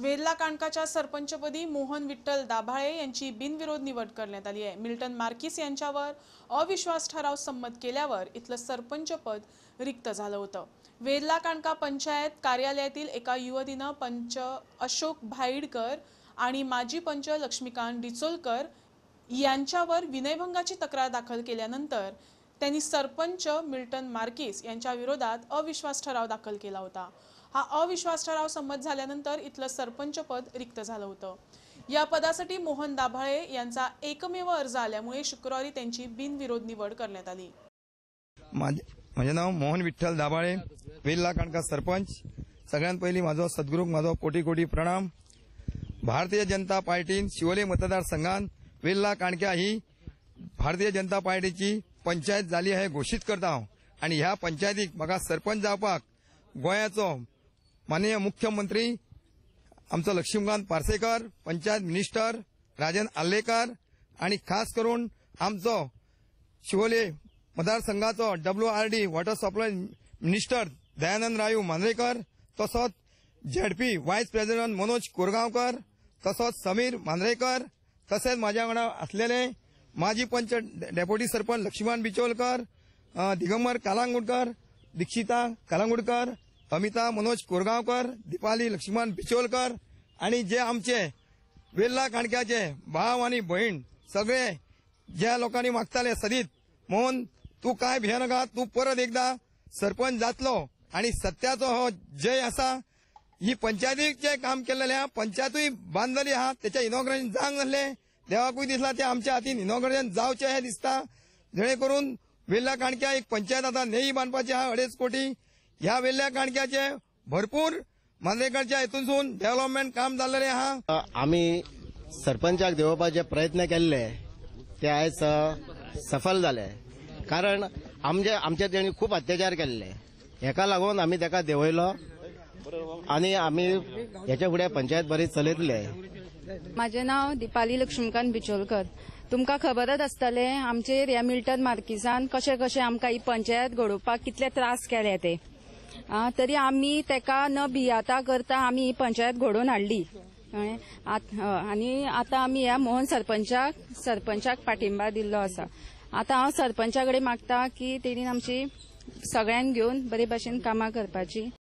वेल्हा काणकाच्या सरपंचपदी मोहन विठ्ठल दाभाळे यांची बिनविरोध निवड करण्यात आली आहे। मिल्टन मार्किस यांच्यावर अविश्वास ठराव संमत केल्यावर इथलं सरपंचपद रिक्त झालं होतं। वेल्हा काणका पंचायत कार्यालयातील एका युवतीनं पंच अशोक भाईडकर आणि माजी पंच लक्ष्मीकांत डिचोलकर यांच्यावर विनयभंगाची तक्रार दाखल केल्यानंतर त्यांनी सरपंच मिल्टन मार्किस यांच्या विरोधात अविश्वास ठराव दाखल केला होता। हा अविश्वास ठराव संमत झाल्यानंतर इथलं सरपंच पद रिक्त झालं होतं। या पदासाठी मोहन दाभाळे यांचा एकमेव अर्ज आल्यामुळे शुक्रवारी त्यांची बिनविरोध निवड करण्यात आली। माझे नाव मोहन विठ्ठल दाभाळे, वेल्हा काणका सरपंच। सगळ्यात पहिली माझो सद्गुरूक माझो कोटी कोटी प्रणाम। भारतीय जनता पार्टीन शिवोले मतदारसंघात वेल्हा काणक्या ही भारतीय जनता पार्टीची पंचायत झाली आहे घोषित करता आणि ह्या पंचायतीक म्हाका सरपंच जावपाक गोयाचो माननीय मुख्यमंत्री आमचो लक्ष्मीकांत पार्सेकर, पंचायत मिनिस्टर राजन आल्लेकर आणि खास करून आमचो शिवोले मतदारसंघाचो WRD water supply minister Dayanand Rayu Mandrekar, तसोच ZP vice president Manoj Korgaonkar, तसोच समीर मांद्रेकर, तसेच माझ्या वांगडा असलेले माजी पंच डेप्युटी सरपंच लक्ष्मीकांत बिचोलकर, दिगंबर कालांगुडकर, दीक्षिता कालांगुडकर, अमिता मनोज कोरगांवकर, दीपाली लक्ष्मीकांत बिचोलकर आणि जे आमचे वेल्हा काणक्याचे भाव आणि बहीण सगळे ज्या लोकांनी मागताले सदीत मोहन तू काय भिया नका, तू परत एकदा सरपंच जातलो आणि सत्याचो हो जय असा। ही पंचायतीचे काम केलेल्या पंचायतूय बांधलेली हा त्याच्या इनॉग्रेशन जांग जाल्ले देवाकूय दिसला ते आमच्या हातीन इनॉग्रेशन जावचे हे दिसता, जेणे करून वेल्हा काणक्या एक पंचायत आता नेई बांधपाची हा 2.5 कोटी। ह्या वेल्हा काणक्याचे भरपूर मांद्रेकरच्या हेतून डेव्हलपमेंट काम जाल्लेले हा। आम्ही सरपंचाक देवपाचे प्रयत्न केले ते आयज सफल झाले, कारण आमचे तेणी खूप अत्याचार केल्ले, हेका लागून आम्ही तेका देवयलो आणि आम्ही याच्या फुडें पंचायत बरी चलयतले। माझे नाव दीपाली लक्ष्मीकांत बिचोलकर। तुमका खबरच आसतले आमचेर ह्या मिल्टन मार्किसान कशे कशे आमकां ही पंचायत घडोवपाक कितले त्रास केले ते, तरी आम्ही तेका न भियाता करता आम्ही ही पंचायत घडोवन हाडली आणि आता आम्ही ह्या मोहन सरपंचाक पाठिंबा दिल्लो आसा। आता हांव सरपंचा कडेन मागता की तेणीन आमची सगळ्यांक घेवन बरे भाशेन कामां करपाची।